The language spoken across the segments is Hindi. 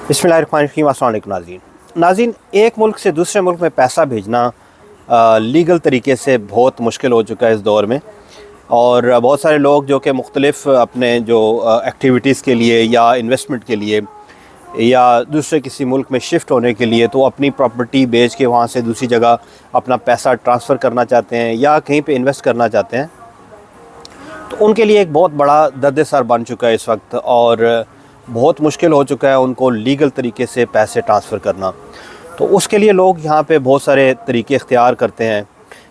बिस्मिल्लाहिर्रहमानिर्रहीम। अस्सलाम वालेकुम नाज़रीन, एक मुल्क से दूसरे मुल्क में पैसा भेजना लीगल तरीके से बहुत मुश्किल हो चुका है इस दौर में। और बहुत सारे लोग जो कि मुख्तलिफ़ अपने जो एक्टिविटीज़ के लिए या इन्वेस्टमेंट के लिए या दूसरे किसी मुल्क में शिफ्ट होने के लिए तो अपनी प्रॉपर्टी बेच के वहाँ से दूसरी जगह अपना पैसा ट्रांसफ़र करना चाहते हैं या कहीं पे इन्वेस्ट करना चाहते हैं। तो उनके लिए एक बहुत बड़ा दर्द-ए-सर बन चुका है इस वक्त, और बहुत मुश्किल हो चुका है उनको लीगल तरीके से पैसे ट्रांसफ़र करना। तो उसके लिए लोग यहाँ पे बहुत सारे तरीके इख्तियार करते हैं,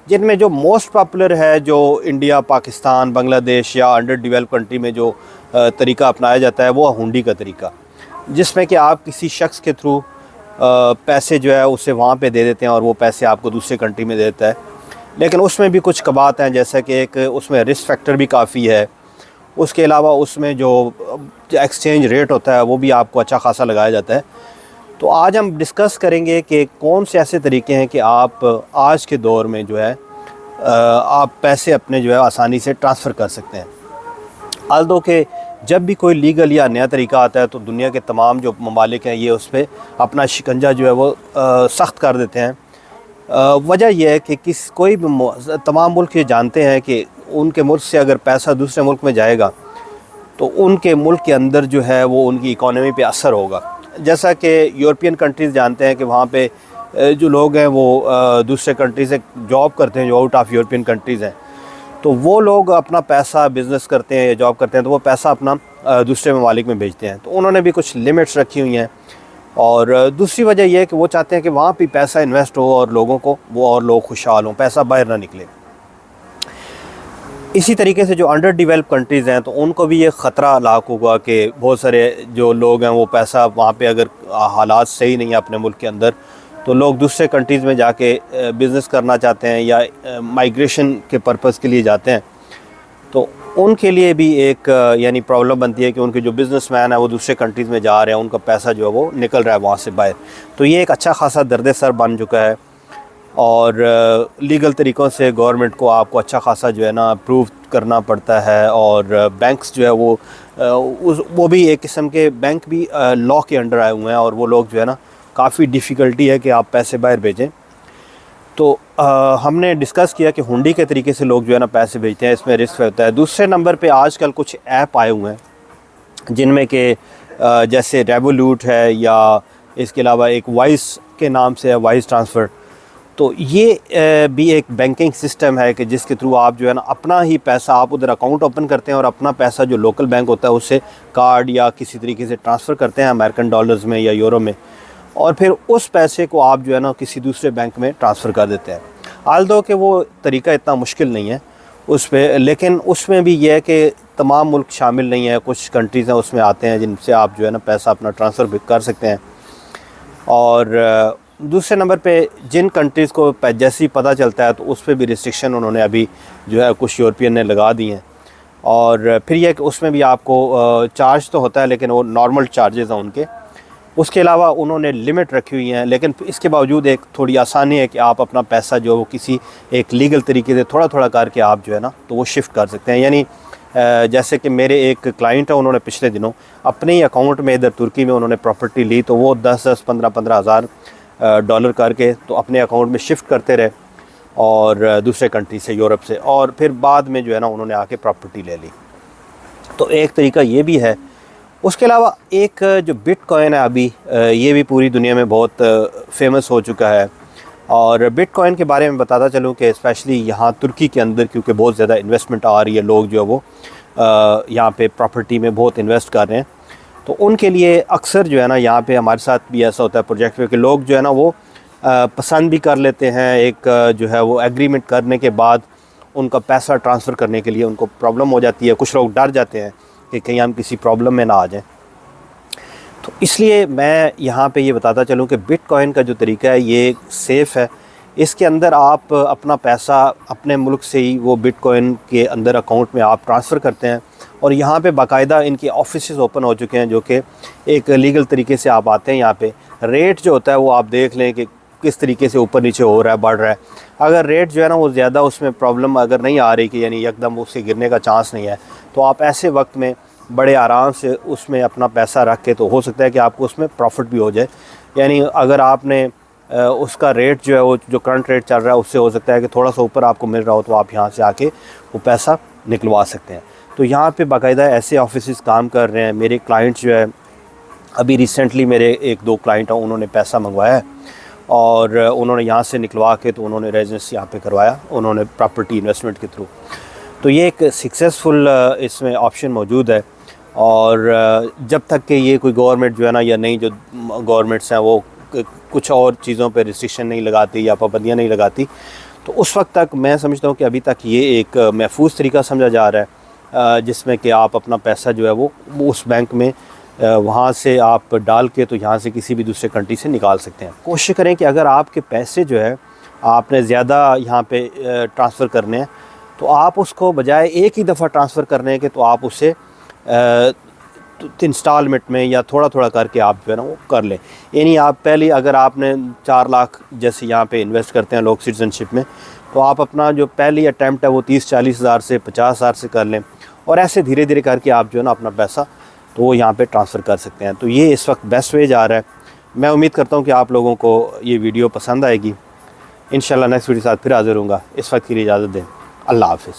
जिनमें जो मोस्ट पॉपुलर है, जो इंडिया, पाकिस्तान, बांग्लादेश या अंडर डेवलप्ड कंट्री में जो तरीका अपनाया जाता है वो हुंडी का तरीका, जिसमें कि आप किसी शख्स के थ्रू पैसे जो है उसे वहाँ पे दे देते हैं और वो पैसे आपको दूसरे कंट्री में दे देता है। लेकिन उसमें भी कुछ कबात हैं, जैसे कि एक उसमें रिस्क फैक्टर भी काफ़ी है। उसके अलावा उसमें जो एक्सचेंज रेट होता है वो भी आपको अच्छा खासा लगाया जाता है। तो आज हम डिस्कस करेंगे कि कौन से ऐसे तरीके हैं कि आप आज के दौर में जो है आप पैसे अपने जो है आसानी से ट्रांसफ़र कर सकते हैं। आल्दो कि जब भी कोई लीगल या नया तरीका आता है तो दुनिया के तमाम जो ममालिक हैं ये उस पर अपना शिकंजा जो है वो सख्त कर देते हैं। वजह यह है कि कोई भी तमाम मुल्क ये जानते हैं कि उनके मुल्क से अगर पैसा दूसरे मुल्क में जाएगा तो उनके मुल्क के अंदर जो है वो उनकी इकॉनमी पे असर होगा। जैसा कि यूरोपियन कंट्रीज़ जानते हैं कि वहाँ पे जो लोग हैं वो दूसरे कंट्री से जॉब करते हैं, जो आउट ऑफ यूरोपियन कंट्रीज़ हैं, तो वो लोग अपना पैसा बिज़नेस करते हैं या जॉब करते हैं तो वो पैसा अपना दूसरे ममालिक में भेजते हैं। तो उन्होंने भी कुछ लिमिट्स रखी हुई हैं। और दूसरी वजह यह है कि वो चाहते हैं कि वहाँ भी पैसा इन्वेस्ट हो और लोगों को वो और लोग खुशहाल हों, पैसा बाहर ना निकले। इसी तरीके से जो अंडर डेवलप्ड कंट्रीज़ हैं तो उनको भी ये ख़तरा लाक होगा कि बहुत सारे जो लोग हैं वो पैसा वहाँ पे अगर हालात सही नहीं है अपने मुल्क के अंदर तो लोग दूसरे कंट्रीज़ में जाके बिज़नेस करना चाहते हैं या माइग्रेशन के पर्पज़ के लिए जाते हैं। तो उनके लिए भी एक यानी प्रॉब्लम बनती है कि उनके जो बिज़नेसमैन है वो दूसरे कंट्रीज़ में जा रहे हैं, उनका पैसा जो है वो निकल रहा है वहाँ से बाहर। तो ये एक अच्छा खासा दर्द-ए-सर बन चुका है। और लीगल तरीक़ों से गवर्नमेंट को आपको अच्छा खासा जो है ना अप्रूव करना पड़ता है। और बैंक्स जो है वो भी एक किस्म के बैंक भी लॉ के अंडर आए हुए हैं और वो लोग जो है ना काफ़ी डिफ़िकल्टी है कि आप पैसे बाहर भेजें। तो हमने डिस्कस किया कि हुंडी के तरीके से लोग जो है ना पैसे भेजते हैं, इसमें रिस्क होता है। दूसरे नंबर पे आजकल कुछ ऐप आए हुए हैं जिनमें कि जैसे रेवोलूट है या इसके अलावा एक वाइस के नाम से है, वाइस ट्रांसफ़र। तो ये भी एक बैंकिंग सिस्टम है कि जिसके थ्रू आप जो है ना अपना ही पैसा आप उधर अकाउंट ओपन करते हैं और अपना पैसा जो लोकल बैंक होता है उससे कार्ड या किसी तरीके से ट्रांसफ़र करते हैं अमेरिकन डॉलर्स में या यूरो में, और फिर उस पैसे को आप जो है ना किसी दूसरे बैंक में ट्रांसफ़र कर देते हैं। आल्दो कि वो तरीका इतना मुश्किल नहीं है उस पर, लेकिन उसमें भी यह है कि तमाम मुल्क शामिल नहीं है, कुछ कंट्रीज़ हैं उसमें आते हैं जिनसे आप जो है ना पैसा अपना ट्रांसफ़र कर सकते हैं। और दूसरे नंबर पे जिन कंट्रीज़ को जैसे ही पता चलता है तो उस पर भी रिस्ट्रिक्शन उन्होंने अभी जो है कुछ यूरोपियन ने लगा दी हैं। और फिर यह कि उसमें भी आपको चार्ज तो होता है लेकिन वो नॉर्मल चार्जेस हैं उनके। उसके अलावा उन्होंने लिमिट रखी हुई हैं, लेकिन इसके बावजूद एक थोड़ी आसानी है कि आप अपना पैसा जो किसी एक लीगल तरीके से थोड़ा थोड़ा करके आप जो है ना तो वो शिफ्ट कर सकते हैं। यानी जैसे कि मेरे एक क्लाइंट है, उन्होंने पिछले दिनों अपने ही अकाउंट में इधर तुर्की में उन्होंने प्रॉपर्टी ली, तो वो 10-10, 15-15 हज़ार डॉलर करके तो अपने अकाउंट में शिफ्ट करते रहे और दूसरे कंट्री से, यूरोप से, और फिर बाद में जो है ना उन्होंने आके प्रॉपर्टी ले ली। तो एक तरीका ये भी है। उसके अलावा एक जो बिटकॉइन है अभी ये भी पूरी दुनिया में बहुत फेमस हो चुका है। और बिटकॉइन के बारे में बताता चलूँ कि स्पेशली यहाँ तुर्की के अंदर क्योंकि बहुत ज़्यादा इन्वेस्टमेंट आ रही है, लोग जो है वो यहाँ पे प्रॉपर्टी में बहुत इन्वेस्ट कर रहे हैं। तो उनके लिए अक्सर जो है ना यहाँ पे हमारे साथ भी ऐसा होता है प्रोजेक्ट पे कि लोग जो है ना वो पसंद भी कर लेते हैं, एक जो है वो एग्रीमेंट करने के बाद उनका पैसा ट्रांसफ़र करने के लिए उनको प्रॉब्लम हो जाती है। कुछ लोग डर जाते हैं कि कहीं हम किसी प्रॉब्लम में ना आ जाएं। तो इसलिए मैं यहाँ पे ये बताता चलूँ कि बिटकॉइन का जो तरीका है ये सेफ़ है। इसके अंदर आप अपना पैसा अपने मुल्क से ही वो बिटकॉइन के अंदर अकाउंट में आप ट्रांसफ़र करते हैं और यहाँ पे बाकायदा इनके ऑफिसेज़ ओपन हो चुके हैं जो कि एक लीगल तरीके से आप आते हैं। यहाँ पे रेट जो होता है वो आप देख लें कि किस तरीके से ऊपर नीचे हो रहा है, बढ़ रहा है। अगर रेट जो है ना वो ज़्यादा उसमें प्रॉब्लम अगर नहीं आ रही कि यानी एकदम उससे गिरने का चांस नहीं है, तो आप ऐसे वक्त में बड़े आराम से उसमें अपना पैसा रख के, तो हो सकता है कि आपको उसमें प्रॉफिट भी हो जाए। यानी अगर आपने उसका रेट जो है वो जो करंट रेट चल रहा है उससे हो सकता है कि थोड़ा सा ऊपर आपको मिल रहा हो, तो आप यहाँ से आके वो पैसा निकलवा सकते हैं। तो यहाँ पे बाकायदा ऐसे ऑफिस काम कर रहे हैं। मेरे क्लाइंट्स जो है, अभी रिसेंटली मेरे 1-2 क्लाइंट हैं, उन्होंने पैसा मंगवाया है और उन्होंने यहाँ से निकलवा के तो उन्होंने रेजिडेंस यहाँ पे करवाया, उन्होंने प्रॉपर्टी इन्वेस्टमेंट के थ्रू। तो ये एक सक्सेसफुल इसमें ऑप्शन मौजूद है। और जब तक कि ये कोई गवर्नमेंट जो है ना, या नई जो गवर्नमेंट्स हैं वो कुछ और चीज़ों पे रिस्ट्रिक्शन नहीं लगाती या पाबंदियाँ नहीं लगाती, तो उस वक्त तक मैं समझता हूँ कि अभी तक ये एक महफूज तरीका समझा जा रहा है, जिसमें कि आप अपना पैसा जो है वो उस बैंक में वहाँ से आप डाल के तो यहाँ से किसी भी दूसरे कंट्री से निकाल सकते हैं। कोशिश करें कि अगर आपके पैसे जो है आपने ज़्यादा यहाँ पे ट्रांसफ़र करने हैं, तो आप उसको बजाय एक ही दफ़ा ट्रांसफ़र करने के, तो आप उसे इंस्टॉलमेंट में या थोड़ा थोड़ा करके आप जो है ना वो कर लें। यानी आप पहले अगर आपने 4 लाख जैसे यहाँ पे इन्वेस्ट करते हैं लोग सिटीज़नशिप में, तो आप अपना जो पहली अटैम्प्ट है वो 30-40 हज़ार से 50 हज़ार से कर लें, और ऐसे धीरे धीरे करके आप जो है ना अपना पैसा तो वो यहाँ पे ट्रांसफ़र कर सकते हैं। तो ये इस वक्त बेस्ट वे जा रहा है। मैं उम्मीद करता हूँ कि आप लोगों को ये वीडियो पसंद आएगी। इंशाल्लाह नेक्स्ट वीडियो के साथ फिर हाज़िर होऊंगा। इस वक्त के लिए इजाज़त दें। अल्लाह हाफ़िज़।